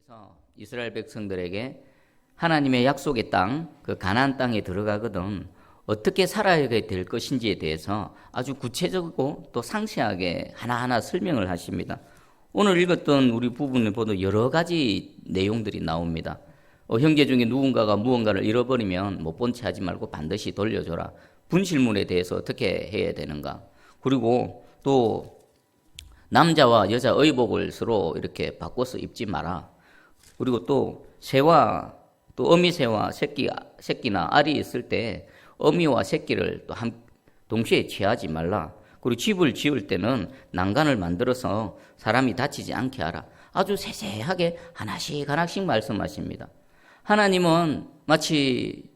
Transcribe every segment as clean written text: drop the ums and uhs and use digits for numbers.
그래서 이스라엘 백성들에게 하나님의 약속의 땅, 그 가나안 땅에 들어가거든 어떻게 살아야 될 것인지에 대해서 아주 구체적이고 또 상세하게 하나하나 설명을 하십니다. 오늘 읽었던 우리 부분을 보도 여러 가지 내용들이 나옵니다. 형제 중에 누군가가 무언가를 잃어버리면 못 본 채 하지 말고 반드시 돌려줘라. 분실물에 대해서 어떻게 해야 되는가. 그리고 또 남자와 여자 의복을 서로 이렇게 바꿔서 입지 마라. 그리고 또 새와 또 어미새와 새끼나 알이 있을 때 어미와 새끼를 또 동시에 취하지 말라. 그리고 집을 지을 때는 난간을 만들어서 사람이 다치지 않게 하라. 아주 세세하게 하나씩 말씀하십니다. 하나님은 마치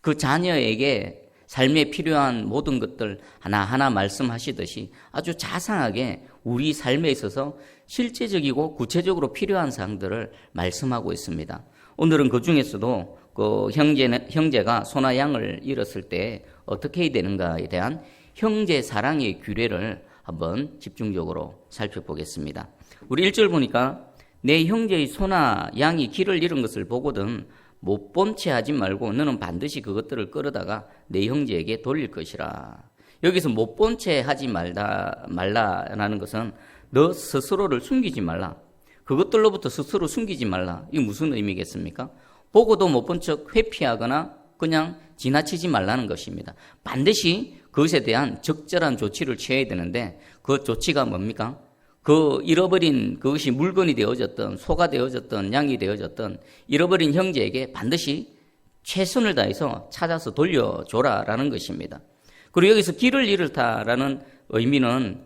그 자녀에게 삶에 필요한 모든 것들 하나하나 말씀하시듯이 아주 자상하게 우리 삶에 있어서 실제적이고 구체적으로 필요한 사항들을 말씀하고 있습니다. 오늘은 그 중에서도 그 형제가 소나 양을 잃었을 때 어떻게 해야 되는가에 대한 형제 사랑의 규례를 한번 집중적으로 살펴보겠습니다. 우리 1절 보니까 내 형제의 소나 양이 길을 잃은 것을 보거든 못 본 채 하지 말고 너는 반드시 그것들을 끌어다가 내 형제에게 돌릴 것이라. 여기서 못 본 채 하지 말라라는 것은 너 스스로를 숨기지 말라. 그것들로부터 스스로 숨기지 말라. 이게 무슨 의미겠습니까? 보고도 못 본 척 회피하거나 그냥 지나치지 말라는 것입니다. 반드시 그것에 대한 적절한 조치를 취해야 되는데 그 조치가 뭡니까? 그 잃어버린 그것이 물건이 되어졌던 소가 되어졌던 양이 되어졌던 잃어버린 형제에게 반드시 최선을 다해서 찾아서 돌려줘라라는 것입니다. 그리고 여기서 길을 잃었다라는 의미는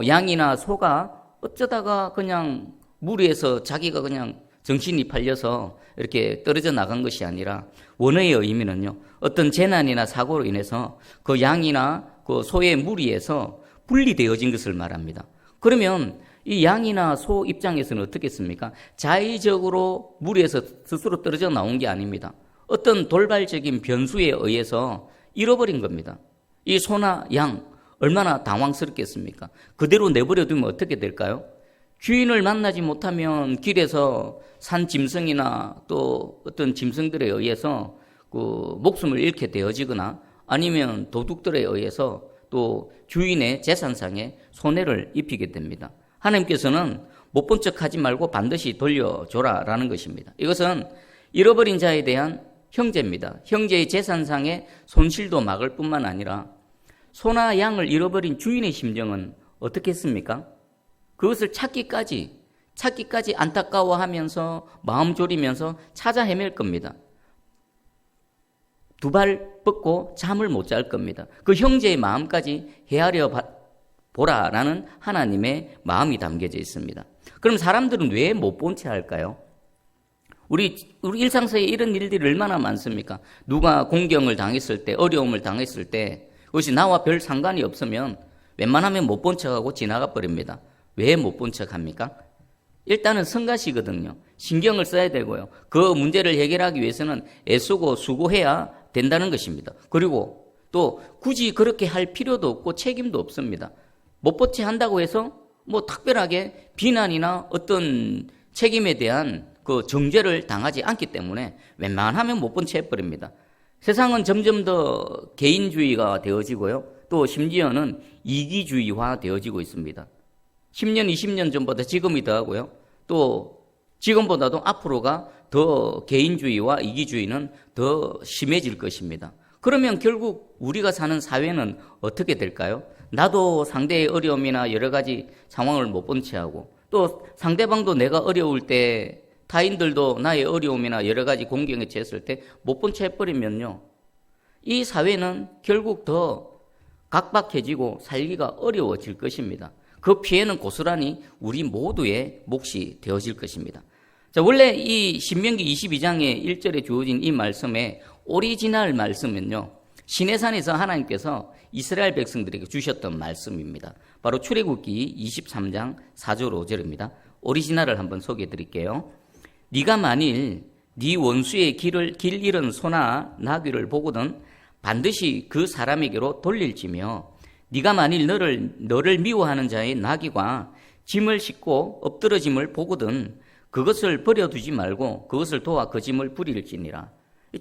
양이나 소가 어쩌다가 그냥 무리해서 자기가 그냥 정신이 팔려서 이렇게 떨어져 나간 것이 아니라 원어의 의미는요, 어떤 재난이나 사고로 인해서 그 양이나 그 소의 무리에서 분리되어진 것을 말합니다. 그러면 이 양이나 소 입장에서는 어떻겠습니까? 자의적으로 무리에서 스스로 떨어져 나온 게 아닙니다. 어떤 돌발적인 변수에 의해서 잃어버린 겁니다. 이 소나 양 얼마나 당황스럽겠습니까? 그대로 내버려 두면 어떻게 될까요? 주인을 만나지 못하면 길에서 산 짐승이나 또 어떤 짐승들에 의해서 그 목숨을 잃게 되어지거나 아니면 도둑들에 의해서 또 주인의 재산상에 손해를 입히게 됩니다. 하나님께서는 못 본 척 하지 말고 반드시 돌려줘라라는 것입니다. 이것은 잃어버린 자에 대한 형제입니다. 형제의 재산상의 손실도 막을 뿐만 아니라 소나 양을 잃어버린 주인의 심정은 어떻겠습니까? 그것을 찾기까지 안타까워하면서 마음 졸이면서 찾아 헤맬 겁니다. 두 발 뻗고 잠을 못 잘 겁니다. 그 형제의 마음까지 헤아려 보라라는 하나님의 마음이 담겨져 있습니다. 그럼 사람들은 왜 못 본 채 할까요? 우리 일상생에 이런 일들이 얼마나 많습니까? 누가 공경을 당했을 때, 어려움을 당했을 때 그것이 나와 별 상관이 없으면 웬만하면 못 본 척하고 지나가 버립니다. 왜 못 본 척합니까? 일단은 성가시거든요. 신경을 써야 되고요. 그 문제를 해결하기 위해서는 애쓰고 수고해야 된다는 것입니다. 그리고 또 굳이 그렇게 할 필요도 없고 책임도 없습니다. 못 본 채 한다고 해서 뭐 특별하게 비난이나 어떤 책임에 대한 그 정죄를 당하지 않기 때문에 웬만하면 못 본 채 해버립니다. 세상은 점점 더 개인주의가 되어지고요. 또 심지어는 이기주의화 되어지고 있습니다. 10년, 20년 전보다 지금이 더하고요. 또 지금보다도 앞으로가 더 개인주의와 이기주의는 더 심해질 것입니다. 그러면 결국 우리가 사는 사회는 어떻게 될까요? 나도 상대의 어려움이나 여러 가지 상황을 못 본 채 하고 또 상대방도 내가 어려울 때 타인들도 나의 어려움이나 여러 가지 공경에 처했을 때 못 본 채 해버리면요. 이 사회는 결국 더 각박해지고 살기가 어려워질 것입니다. 그 피해는 고스란히 우리 모두의 몫이 되어질 것입니다. 자, 원래 이 신명기 22장의 1절에 주어진 이 말씀의 오리지널 말씀은요, 시내산에서 하나님께서 이스라엘 백성들에게 주셨던 말씀입니다. 바로 출애굽기 23장 4절 5절입니다. 오리지널을 한번 소개해 드릴게요. 네가 만일 네 원수의 길 잃은 소나 나귀를 보거든 반드시 그 사람에게로 돌릴지며 네가 만일 너를 미워하는 자의 나귀가 짐을 싣고 엎드러짐을 보거든 그것을 버려두지 말고 그것을 도와 거짓을 부릴지니라.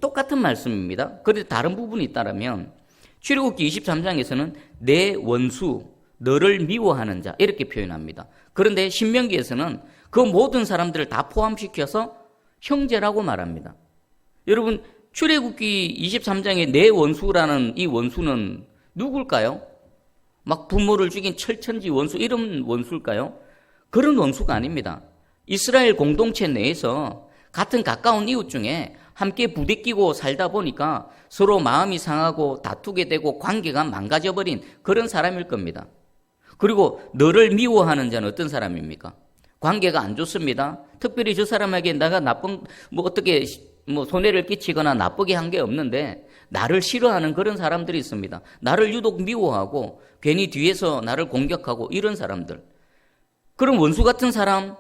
똑같은 말씀입니다. 그런데 다른 부분이 있다면 출애굽기 23장에서는 내 원수 너를 미워하는 자 이렇게 표현합니다. 그런데 신명기에서는 그 모든 사람들을 다 포함시켜서 형제라고 말합니다. 여러분 출애굽기 23장에 내 원수라는 이 원수는 누굴까요? 막 부모를 죽인 철천지 원수 이런 원수일까요? 그런 원수가 아닙니다. 이스라엘 공동체 내에서 같은 가까운 이웃 중에 함께 부대끼고 살다 보니까 서로 마음이 상하고 다투게 되고 관계가 망가져버린 그런 사람일 겁니다. 그리고 너를 미워하는 자는 어떤 사람입니까? 관계가 안 좋습니다. 특별히 저 사람에게 내가 나쁜 어떻게 손해를 끼치거나 나쁘게 한 게 없는데 나를 싫어하는 그런 사람들이 있습니다. 나를 유독 미워하고 괜히 뒤에서 나를 공격하고 이런 사람들. 그런 원수 같은 사람,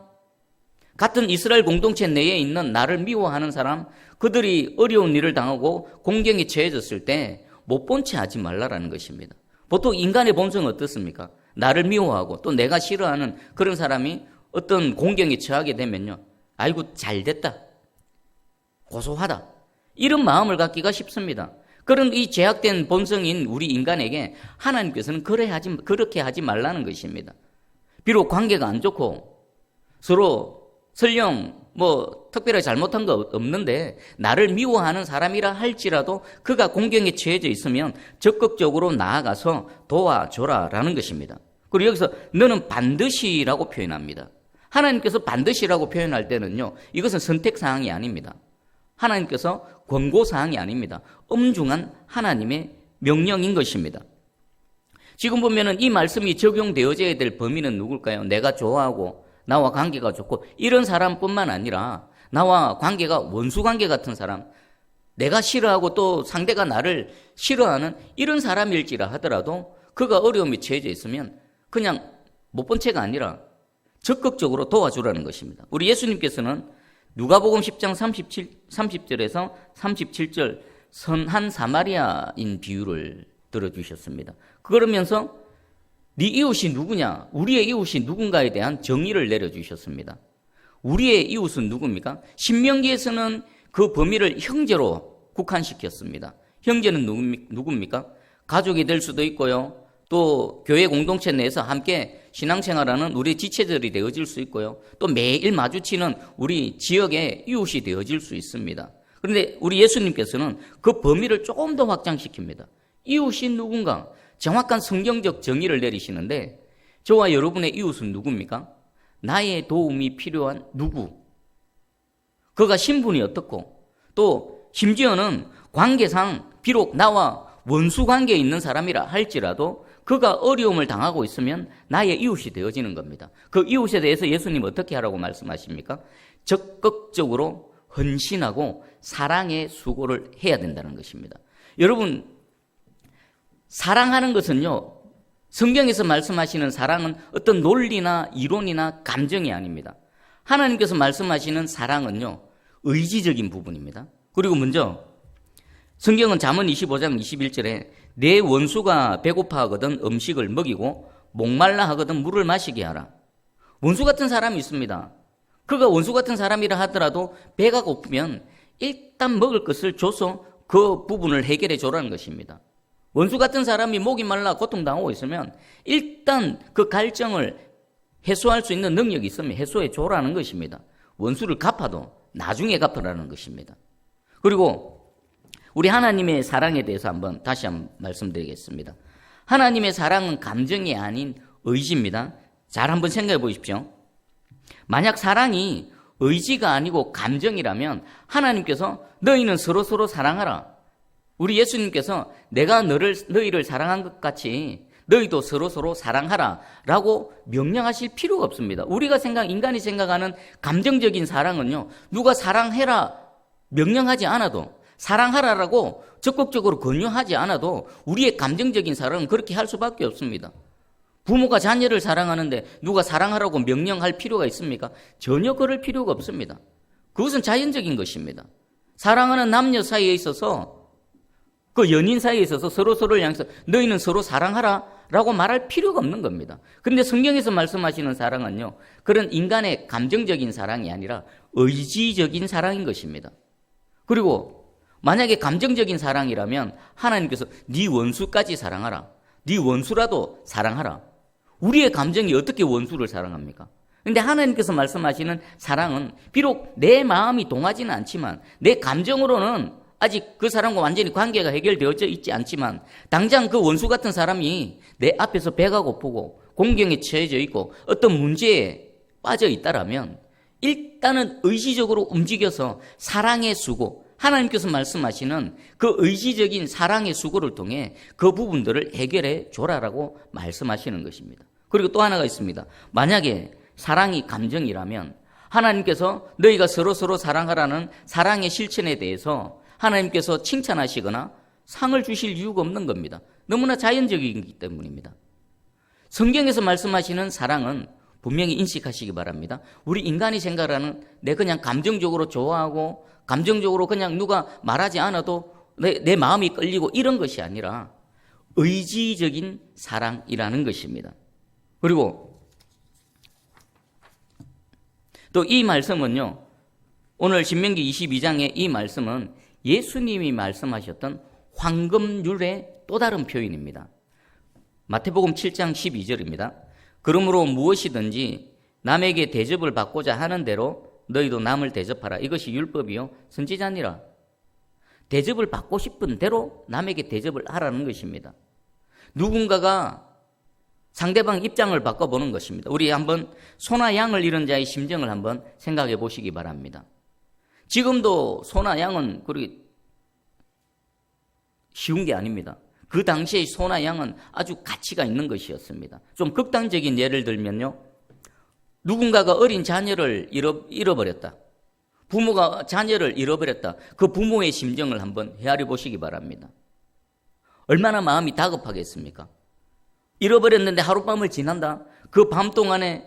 같은 이스라엘 공동체 내에 있는 나를 미워하는 사람, 그들이 어려운 일을 당하고 공경에 처해졌을 때 못 본 채 하지 말라라는 것입니다. 보통 인간의 본성은 어떻습니까? 나를 미워하고 또 내가 싫어하는 그런 사람이 어떤 공경에 처하게 되면요, 아이고 잘됐다, 고소하다, 이런 마음을 갖기가 쉽습니다. 그런 이 제약된 본성인 우리 인간에게 하나님께서는 그렇게 하지 말라는 것입니다. 비록 관계가 안 좋고 서로 설령 특별히 잘못한 거 없는데 나를 미워하는 사람이라 할지라도 그가 공경에 처해져 있으면 적극적으로 나아가서 도와줘라라는 것입니다. 그리고 여기서 너는 반드시라고 표현합니다. 하나님께서 반드시라고 표현할 때는요, 이것은 선택사항이 아닙니다. 하나님께서 권고사항이 아닙니다. 엄중한 하나님의 명령인 것입니다. 지금 보면은 이 말씀이 적용되어져야 될 범위는 누굴까요? 내가 좋아하고 나와 관계가 좋고 이런 사람뿐만 아니라 나와 관계가 원수관계 같은 사람, 내가 싫어하고 또 상대가 나를 싫어하는 이런 사람일지라 하더라도 그가 어려움에 처해져 있으면 그냥 못 본 채가 아니라 적극적으로 도와주라는 것입니다. 우리 예수님께서는 누가복음 10장 30절에서 37절 선한 사마리아인 비유를 들어주셨습니다. 그러면서 네 이웃이 누구냐? 우리의 이웃이 누군가에 대한 정의를 내려주셨습니다. 우리의 이웃은 누굽니까? 신명기에서는 그 범위를 형제로 국한시켰습니다. 형제는 누굽니까? 가족이 될 수도 있고요. 또 교회 공동체 내에서 함께 신앙생활하는 우리 지체들이 되어질 수 있고요. 또 매일 마주치는 우리 지역의 이웃이 되어질 수 있습니다. 그런데 우리 예수님께서는 그 범위를 조금 더 확장시킵니다. 이웃이 누군가? 정확한 성경적 정의를 내리시는데 저와 여러분의 이웃은 누굽니까? 나의 도움이 필요한 누구? 그가 신분이 어떻고 또 심지어는 관계상 비록 나와 원수 관계에 있는 사람이라 할지라도 그가 어려움을 당하고 있으면 나의 이웃이 되어지는 겁니다. 그 이웃에 대해서 예수님 어떻게 하라고 말씀하십니까? 적극적으로 헌신하고 사랑의 수고를 해야 된다는 것입니다. 여러분, 사랑하는 것은요, 성경에서 말씀하시는 사랑은 어떤 논리나 이론이나 감정이 아닙니다. 하나님께서 말씀하시는 사랑은요, 의지적인 부분입니다. 그리고 먼저 성경은 잠언 25장 21절에 내 원수가 배고파 하거든 음식을 먹이고 목말라 하거든 물을 마시게 하라. 원수 같은 사람이 있습니다. 그가 원수 같은 사람이라 하더라도 배가 고프면 일단 먹을 것을 줘서 그 부분을 해결해 줘라는 것입니다. 원수 같은 사람이 목이 말라 고통당하고 있으면 일단 그 갈증을 해소할 수 있는 능력이 있으면 해소해 줘라는 것입니다. 원수를 갚아도 나중에 갚으라는 것입니다. 그리고 우리 하나님의 사랑에 대해서 다시 한번 말씀드리겠습니다. 하나님의 사랑은 감정이 아닌 의지입니다. 잘 한번 생각해 보십시오. 만약 사랑이 의지가 아니고 감정이라면 하나님께서 너희는 서로 사랑하라. 우리 예수님께서 내가 너희를 사랑한 것 같이 너희도 서로 사랑하라 라고 명령하실 필요가 없습니다. 인간이 생각하는 감정적인 사랑은요, 누가 사랑해라 명령하지 않아도, 사랑하라라고 적극적으로 권유하지 않아도 우리의 감정적인 사랑은 그렇게 할 수밖에 없습니다. 부모가 자녀를 사랑하는데 누가 사랑하라고 명령할 필요가 있습니까? 전혀 그럴 필요가 없습니다. 그것은 자연적인 것입니다. 사랑하는 남녀 사이에 있어서, 그 연인 사이에 있어서 서로를 향해서 너희는 서로 사랑하라 라고 말할 필요가 없는 겁니다. 그런데 성경에서 말씀하시는 사랑은요, 그런 인간의 감정적인 사랑이 아니라 의지적인 사랑인 것입니다. 그리고 만약에 감정적인 사랑이라면 하나님께서 네 원수까지 사랑하라, 네 원수라도 사랑하라. 우리의 감정이 어떻게 원수를 사랑합니까? 그런데 하나님께서 말씀하시는 사랑은 비록 내 마음이 동하지는 않지만, 내 감정으로는 아직 그 사람과 완전히 관계가 해결되어져 있지 않지만, 당장 그 원수 같은 사람이 내 앞에서 배가 고프고 공경에 처해져 있고 어떤 문제에 빠져 있다라면 일단은 의지적으로 움직여서 사랑의 수고, 하나님께서 말씀하시는 그 의지적인 사랑의 수고를 통해 그 부분들을 해결해 줘라라고 말씀하시는 것입니다. 그리고 또 하나가 있습니다. 만약에 사랑이 감정이라면 하나님께서 너희가 서로 사랑하라는 사랑의 실천에 대해서 하나님께서 칭찬하시거나 상을 주실 이유가 없는 겁니다. 너무나 자연적이기 때문입니다. 성경에서 말씀하시는 사랑은 분명히 인식하시기 바랍니다. 우리 인간이 생각하는 내 그냥 감정적으로 좋아하고 감정적으로 그냥 누가 말하지 않아도 내 마음이 끌리고 이런 것이 아니라 의지적인 사랑이라는 것입니다. 그리고 또 이 말씀은요, 오늘 신명기 22장의 이 말씀은 예수님이 말씀하셨던 황금률의 또 다른 표현입니다. 마태복음 7장 12절입니다. 그러므로 무엇이든지 남에게 대접을 받고자 하는 대로 너희도 남을 대접하라. 이것이 율법이요 선지자니라. 대접을 받고 싶은 대로 남에게 대접을 하라는 것입니다. 누군가가 상대방 입장을 바꿔보는 것입니다. 우리 한번 소나 양을 잃은 자의 심정을 한번 생각해 보시기 바랍니다. 지금도 소나 양은 그렇게 쉬운 게 아닙니다. 그 당시의 소나 양은 아주 가치가 있는 것이었습니다. 좀 극단적인 예를 들면요, 누군가가 어린 자녀를 잃어버렸다. 부모가 자녀를 잃어버렸다. 그 부모의 심정을 한번 헤아려 보시기 바랍니다. 얼마나 마음이 다급하겠습니까? 잃어버렸는데 하룻밤을 지난다. 그 밤 동안에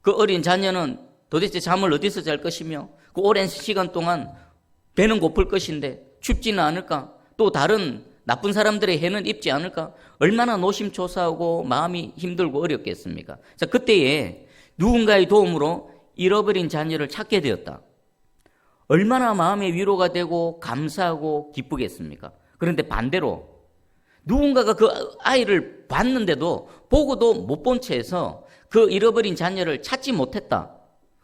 그 어린 자녀는 도대체 잠을 어디서 잘 것이며 그 오랜 시간 동안 배는 고플 것인데 춥지는 않을까? 또 다른 나쁜 사람들의 해는 입지 않을까? 얼마나 노심초사하고 마음이 힘들고 어렵겠습니까? 자, 그때에 누군가의 도움으로 잃어버린 자녀를 찾게 되었다. 얼마나 마음의 위로가 되고 감사하고 기쁘겠습니까? 그런데 반대로 누군가가 그 아이를 봤는데도 보고도 못 본 채에서 그 잃어버린 자녀를 찾지 못했다.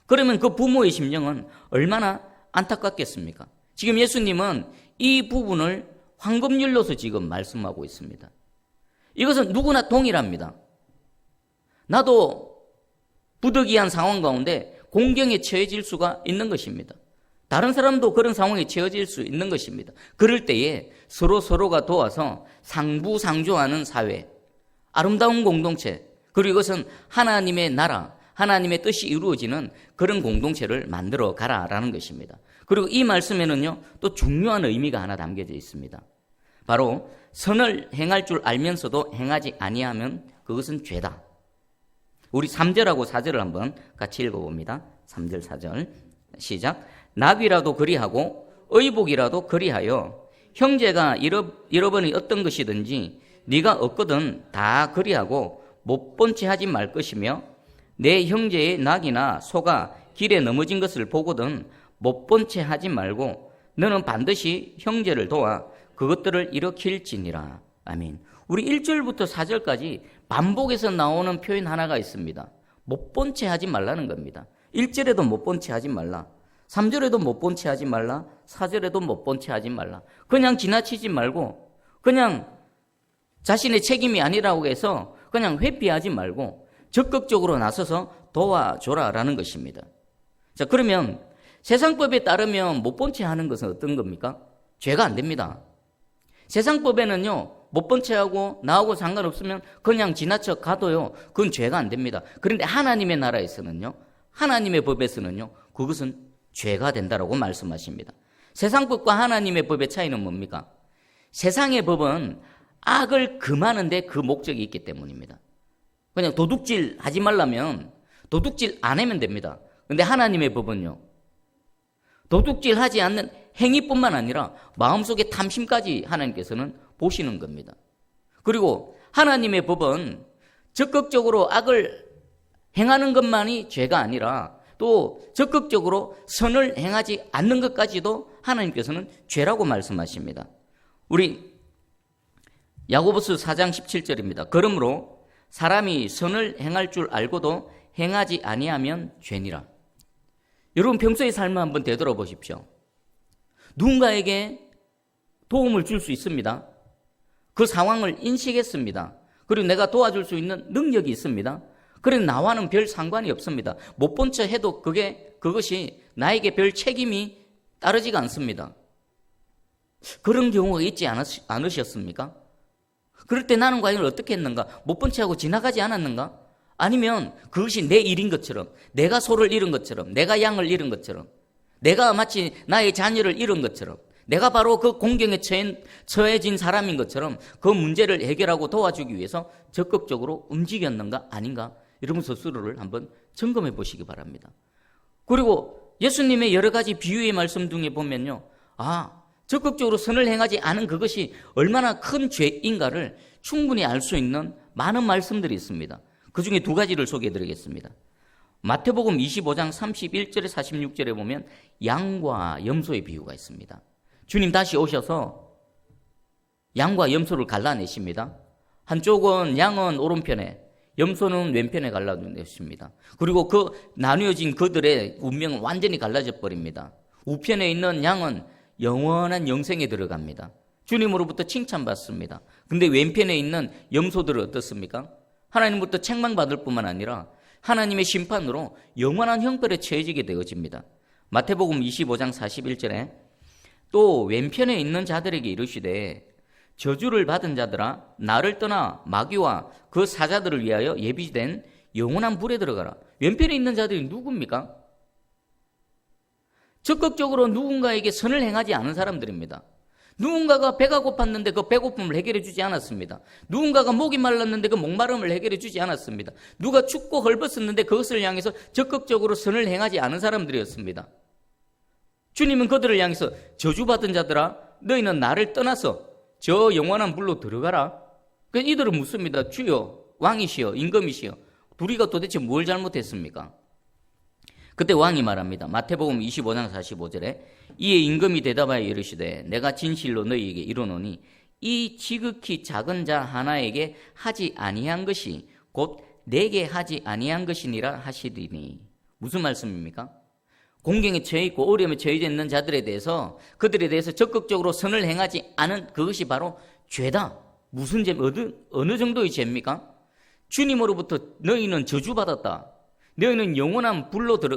그러면 그 부모의 심정은 얼마나 안타깝겠습니까? 지금 예수님은 이 부분을 황금률로서 지금 말씀하고 있습니다. 이것은 누구나 동일합니다. 나도 부득이한 상황 가운데 공경에 처해질 수가 있는 것입니다. 다른 사람도 그런 상황에 처해질 수 있는 것입니다. 그럴 때에 서로가 도와서 상부상조하는 사회, 아름다운 공동체, 그리고 이것은 하나님의 나라, 하나님의 뜻이 이루어지는 그런 공동체를 만들어 가라라는 것입니다. 그리고 이 말씀에는요, 또 중요한 의미가 하나 담겨져 있습니다. 바로 선을 행할 줄 알면서도 행하지 아니하면 그것은 죄다. 우리 3절하고 4절을 한번 같이 읽어봅니다. 3절 4절 시작. 나귀라도 그리하고 의복이라도 그리하여 형제가 잃어버린 어떤 것이든지 네가 얻거든 다 그리하고 못 본 채 하지 말 것이며 내 형제의 낙이나 소가 길에 넘어진 것을 보거든 못 본 채 하지 말고 너는 반드시 형제를 도와 그것들을 일으킬지니라. 아멘. 우리 1절부터 4절까지 반복해서 나오는 표현 하나가 있습니다. 못 본 채 하지 말라는 겁니다. 1절에도 못 본 채 하지 말라. 3절에도 못 본 채 하지 말라. 4절에도 못 본 채 하지 말라. 그냥 지나치지 말고 그냥 자신의 책임이 아니라고 해서 그냥 회피하지 말고 적극적으로 나서서 도와줘라라는 것입니다. 자, 그러면 세상법에 따르면 못 본 채 하는 것은 어떤 겁니까? 죄가 안 됩니다. 세상법에는요, 못 본 채 하고 나하고 상관없으면 그냥 지나쳐 가도요, 그건 죄가 안 됩니다. 그런데 하나님의 나라에서는요, 하나님의 법에서는요, 그것은 죄가 된다라고 말씀하십니다. 세상법과 하나님의 법의 차이는 뭡니까? 세상의 법은 악을 금하는데 그 목적이 있기 때문입니다. 그냥 도둑질 하지 말라면 도둑질 안 하면 됩니다. 그런데 하나님의 법은요, 도둑질 하지 않는 행위뿐만 아니라 마음속의 탐심까지 하나님께서는 보시는 겁니다. 그리고 하나님의 법은 적극적으로 악을 행하는 것만이 죄가 아니라 또 적극적으로 선을 행하지 않는 것까지도 하나님께서는 죄라고 말씀하십니다. 우리 야고보서 4장 17절입니다. 그러므로 사람이 선을 행할 줄 알고도 행하지 아니하면 죄니라. 여러분 평소의 삶을 한번 되돌아보십시오. 누군가에게 도움을 줄 수 있습니다. 그 상황을 인식했습니다. 그리고 내가 도와줄 수 있는 능력이 있습니다. 그래서 나와는 별 상관이 없습니다. 못 본 척 해도 그것이 나에게 별 책임이 따르지가 않습니다. 그런 경우가 있지 않으셨습니까? 그럴 때 나는 과연 어떻게 했는가? 못 본 척하고 지나가지 않았는가? 아니면 그것이 내 일인 것처럼, 내가 소를 잃은 것처럼, 내가 양을 잃은 것처럼, 내가 마치 나의 자녀를 잃은 것처럼, 내가 바로 그 공경에 처해진 사람인 것처럼 그 문제를 해결하고 도와주기 위해서 적극적으로 움직였는가 아닌가? 여러분 스스로를 한번 점검해 보시기 바랍니다. 그리고 예수님의 여러 가지 비유의 말씀 중에 보면요, 적극적으로 선을 행하지 않은 그것이 얼마나 큰 죄인가를 충분히 알 수 있는 많은 말씀들이 있습니다. 그 중에 두 가지를 소개해 드리겠습니다. 마태복음 25장 31절에 46절에 보면 양과 염소의 비유가 있습니다. 주님 다시 오셔서 양과 염소를 갈라내십니다. 한쪽은 양은 오른편에, 염소는 왼편에 갈라내십니다. 그리고 그 나뉘어진 그들의 운명은 완전히 갈라져 버립니다. 우편에 있는 양은 영원한 영생에 들어갑니다. 주님으로부터 칭찬받습니다. 근데 왼편에 있는 염소들은 어떻습니까? 하나님부터 책망받을 뿐만 아니라 하나님의 심판으로 영원한 형벌에 처해지게 되어집니다. 마태복음 25장 41절에 또 왼편에 있는 자들에게 이르시되 저주를 받은 자들아 나를 떠나 마귀와 그 사자들을 위하여 예비된 영원한 불에 들어가라. 왼편에 있는 자들이 누굽니까? 적극적으로 누군가에게 선을 행하지 않은 사람들입니다. 누군가가 배가 고팠는데 그 배고픔을 해결해 주지 않았습니다. 누군가가 목이 말랐는데 그 목마름을 해결해 주지 않았습니다. 누가 춥고 헐벗었는데 그것을 향해서 적극적으로 선을 행하지 않은 사람들이었습니다. 주님은 그들을 향해서 저주받은 자들아 너희는 나를 떠나서 저 영원한 불로 들어가라. 그래서 이들은 묻습니다. 주여 왕이시여 임금이시여 우리가 도대체 뭘 잘못했습니까? 그때 왕이 말합니다. 마태복음 25장 45절에 이에 임금이 대답하여 이르시되 내가 진실로 너희에게 이르노니 이 지극히 작은 자 하나에게 하지 아니한 것이 곧 내게 하지 아니한 것이니라 하시리니. 무슨 말씀입니까? 공경에 처해 있고 어려움에 처해 있는 자들에 대해서 그들에 대해서 적극적으로 선을 행하지 않은 그것이 바로 죄다. 무슨 죄, 어느 정도의 죄입니까? 주님으로부터 너희는 저주받았다. 너희는 영원한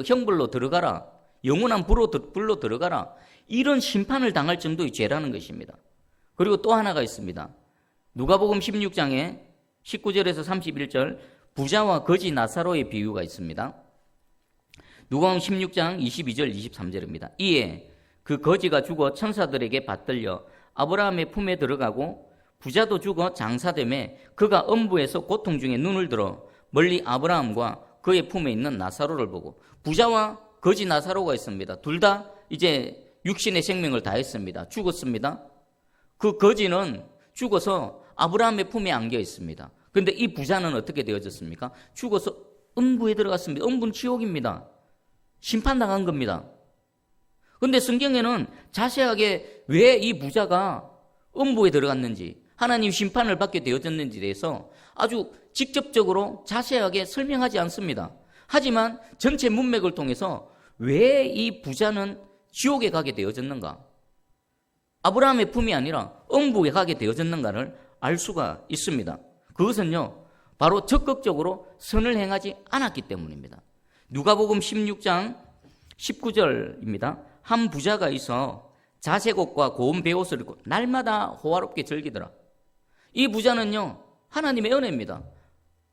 형불로 들어가라. 영원한 불로 들어가라. 이런 심판을 당할 정도의 죄라는 것입니다. 그리고 또 하나가 있습니다. 누가복음 16장에 19절에서 31절 부자와 거지 나사로의 비유가 있습니다. 누가복음 16장 22절 23절입니다. 이에 그 거지가 죽어 천사들에게 받들려 아브라함의 품에 들어가고 부자도 죽어 장사되매 그가 엄부에서 고통 중에 눈을 들어 멀리 아브라함과 그의 품에 있는 나사로를 보고, 부자와 거지 나사로가 있습니다. 둘 다 이제 육신의 생명을 다했습니다. 죽었습니다. 그 거지는 죽어서 아브라함의 품에 안겨 있습니다. 그런데 이 부자는 어떻게 되어졌습니까? 죽어서 음부에 들어갔습니다. 음부는 지옥입니다. 심판당한 겁니다. 그런데 성경에는 자세하게 왜 이 부자가 음부에 들어갔는지, 하나님 심판을 받게 되어졌는지에 대해서 아주 직접적으로 자세하게 설명하지 않습니다. 하지만 전체 문맥을 통해서 왜 이 부자는 지옥에 가게 되어졌는가, 아브라함의 품이 아니라 음부에 가게 되어졌는가를 알 수가 있습니다. 그것은요 바로 적극적으로 선을 행하지 않았기 때문입니다. 누가복음 16장 19절입니다. 한 부자가 있어 자색옷과 고운 베옷을 입고 날마다 호화롭게 즐기더라. 이 부자는요 하나님의 은혜입니다.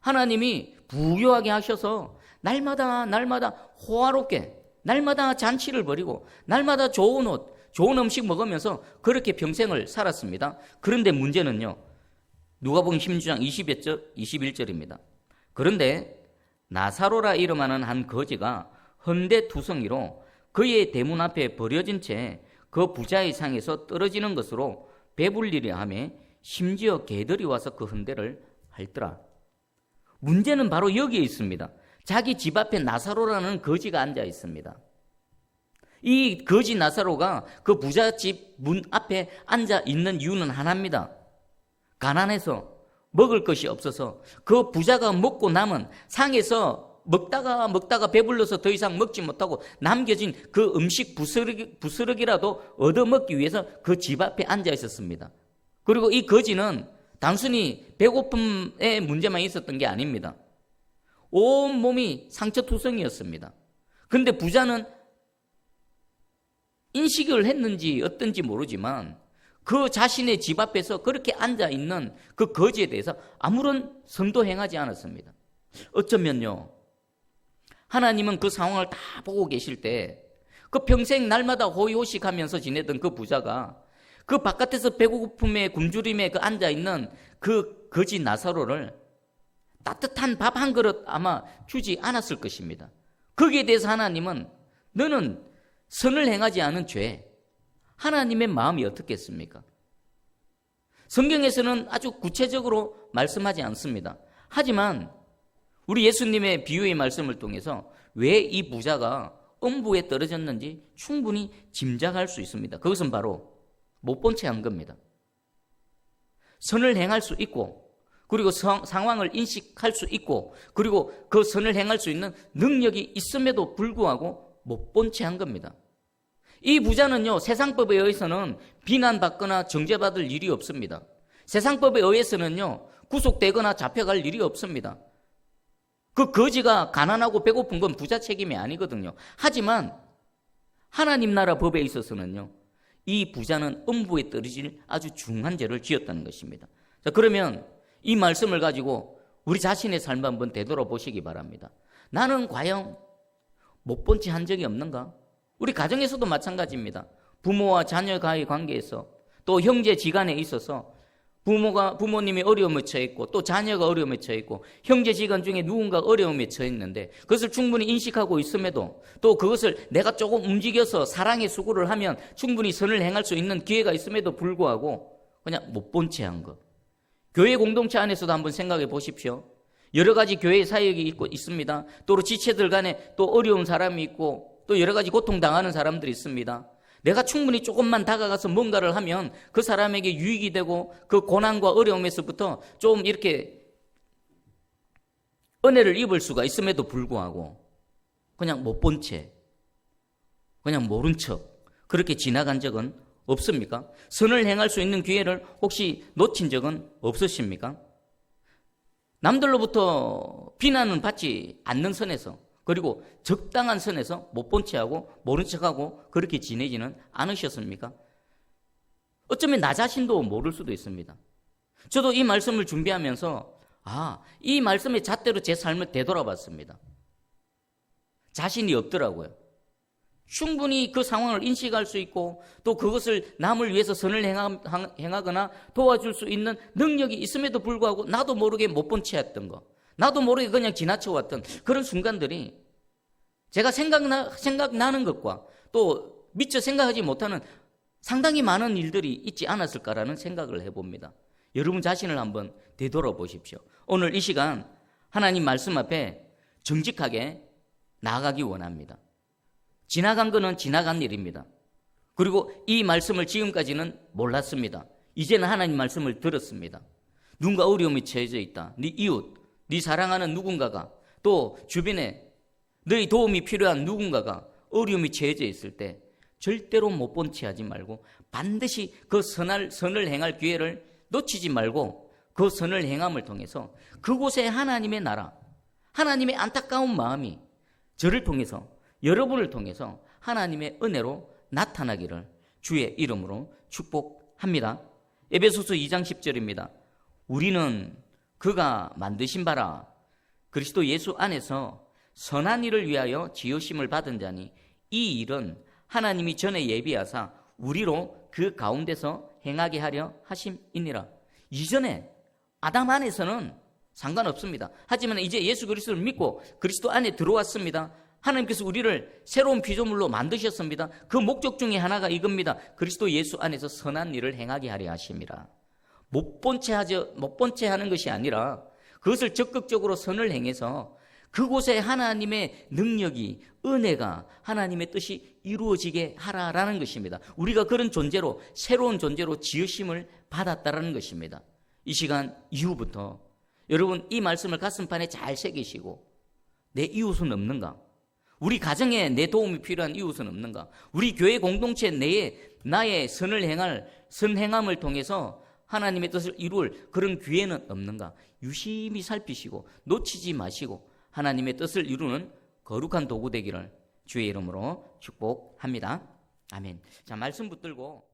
하나님이 부유하게 하셔서 날마다 호화롭게, 날마다 잔치를 벌이고 날마다 좋은 옷, 좋은 음식 먹으면서 그렇게 평생을 살았습니다. 그런데 문제는요 누가복음 16장 21절입니다. 그런데 나사로라 이름하는 한 거지가 헌데투성이로 그의 대문 앞에 버려진 채 그 부자의 상에서 떨어지는 것으로 배불리려 하며 심지어 개들이 와서 그 헌데를 했더라. 문제는 바로 여기에 있습니다. 자기 집 앞에 나사로라는 거지가 앉아 있습니다. 이 거지 나사로가 그 부잣집 문 앞에 앉아 있는 이유는 하나입니다. 가난해서 먹을 것이 없어서 그 부자가 먹고 남은 상에서 먹다가 배불러서 더 이상 먹지 못하고 남겨진 그 음식 부스러기라도 얻어먹기 위해서 그 집 앞에 앉아 있었습니다. 그리고 이 거지는 단순히 배고픔의 문제만 있었던 게 아닙니다. 온 몸이 상처투성이었습니다. 근데 부자는 인식을 했는지 어떤지 모르지만 그 자신의 집 앞에서 그렇게 앉아 있는 그 거지에 대해서 아무런 선도 행하지 않았습니다. 어쩌면요, 하나님은 그 상황을 다 보고 계실 때 그 평생 날마다 호의호식하면서 지내던 그 부자가 그 바깥에서 배고픔에 굶주림에 그 앉아 있는 그 거지 나사로를 따뜻한 밥 한 그릇 아마 주지 않았을 것입니다. 거기에 대해서 하나님은 너는 선을 행하지 않은 죄, 하나님의 마음이 어떻겠습니까? 성경에서는 아주 구체적으로 말씀하지 않습니다. 하지만 우리 예수님의 비유의 말씀을 통해서 왜 이 부자가 음부에 떨어졌는지 충분히 짐작할 수 있습니다. 그것은 바로 못 본 채 한 겁니다. 선을 행할 수 있고, 그리고 상황을 인식할 수 있고, 그리고 그 선을 행할 수 있는 능력이 있음에도 불구하고 못 본 채 한 겁니다. 이 부자는요, 세상법에 의해서는 비난받거나 정죄받을 일이 없습니다. 세상법에 의해서는요, 구속되거나 잡혀갈 일이 없습니다. 그 거지가 가난하고 배고픈 건 부자 책임이 아니거든요. 하지만 하나님 나라 법에 있어서는요, 이 부자는 음부에 떨어질 아주 중한 죄를 지었다는 것입니다. 자, 그러면 이 말씀을 가지고 우리 자신의 삶을 한번 되돌아보시기 바랍니다. 나는 과연 못 본 채 한 적이 없는가? 우리 가정에서도 마찬가지입니다. 부모와 자녀과의 관계에서, 또 형제 지간에 있어서 부모님이 어려움에 처했고, 또 자녀가 어려움에 처했고, 형제 지간 중에 누군가 어려움에 처했는데 그것을 충분히 인식하고 있음에도, 또 그것을 내가 조금 움직여서 사랑의 수고를 하면 충분히 선을 행할 수 있는 기회가 있음에도 불구하고 그냥 못 본 채 한 것. 교회 공동체 안에서도 한번 생각해 보십시오. 여러 가지 교회 사역이 있습니다. 또 지체들 간에 또 어려운 사람이 있고, 또 여러 가지 고통당하는 사람들이 있습니다. 내가 충분히 조금만 다가가서 뭔가를 하면 그 사람에게 유익이 되고 그 고난과 어려움에서부터 좀 이렇게 은혜를 입을 수가 있음에도 불구하고 그냥 못 본 채, 그냥 모른 척 그렇게 지나간 적은 없습니까? 선을 행할 수 있는 기회를 혹시 놓친 적은 없으십니까? 남들로부터 비난은 받지 않는 선에서, 그리고 적당한 선에서 못 본 채하고 모른 척하고 그렇게 지내지는 않으셨습니까? 어쩌면 나 자신도 모를 수도 있습니다. 저도 이 말씀을 준비하면서 이 말씀의 잣대로 제 삶을 되돌아봤습니다. 자신이 없더라고요. 충분히 그 상황을 인식할 수 있고, 또 그것을 남을 위해서 선을 행하거나 도와줄 수 있는 능력이 있음에도 불구하고 나도 모르게 못 본 채 했던 거, 나도 모르게 그냥 지나쳐왔던 그런 순간들이 제가 생각나는 것과 또 미처 생각하지 못하는 상당히 많은 일들이 있지 않았을까라는 생각을 해봅니다. 여러분 자신을 한번 되돌아보십시오. 오늘 이 시간 하나님 말씀 앞에 정직하게 나아가기 원합니다. 지나간 거는 지나간 일입니다. 그리고 이 말씀을 지금까지는 몰랐습니다. 이제는 하나님 말씀을 들었습니다. 누군가 어려움에 처해져 있다. 네 이웃, 네 사랑하는 누군가가, 또 주변에 너의 도움이 필요한 누군가가 어려움이 처해져 있을 때 절대로 못 본 채 하지 말고 반드시 그 선을 행할 기회를 놓치지 말고 그 선을 행함을 통해서 그곳에 하나님의 나라, 하나님의 안타까운 마음이 저를 통해서, 여러분을 통해서 하나님의 은혜로 나타나기를 주의 이름으로 축복합니다. 에베소서 2장 10절입니다. 우리는 그가 만드신 바라 그리스도 예수 안에서 선한 일을 위하여 지으심을 받은 자니 이 일은 하나님이 전에 예비하사 우리로 그 가운데서 행하게 하려 하심이니라. 이전에 아담 안에서는 상관없습니다. 하지만 이제 예수 그리스도를 믿고 그리스도 안에 들어왔습니다. 하나님께서 우리를 새로운 피조물로 만드셨습니다. 그 목적 중에 하나가 이겁니다. 그리스도 예수 안에서 선한 일을 행하게 하려 하심이라. 못 본 채 하는 것이 아니라 그것을 적극적으로 선을 행해서 그곳에 하나님의 능력이, 은혜가, 하나님의 뜻이 이루어지게 하라라는 것입니다. 우리가 그런 존재로, 새로운 존재로 지으심을 받았다라는 것입니다. 이 시간 이후부터 여러분 이 말씀을 가슴판에 잘 새기시고, 내 이웃은 없는가? 우리 가정에 내 도움이 필요한 이웃은 없는가? 우리 교회 공동체 내에 나의 선을 행할 선행함을 통해서 하나님의 뜻을 이룰 그런 기회는 없는가? 유심히 살피시고 놓치지 마시고 하나님의 뜻을 이루는 거룩한 도구 되기를 주의 이름으로 축복합니다. 아멘. 자, 말씀 붙들고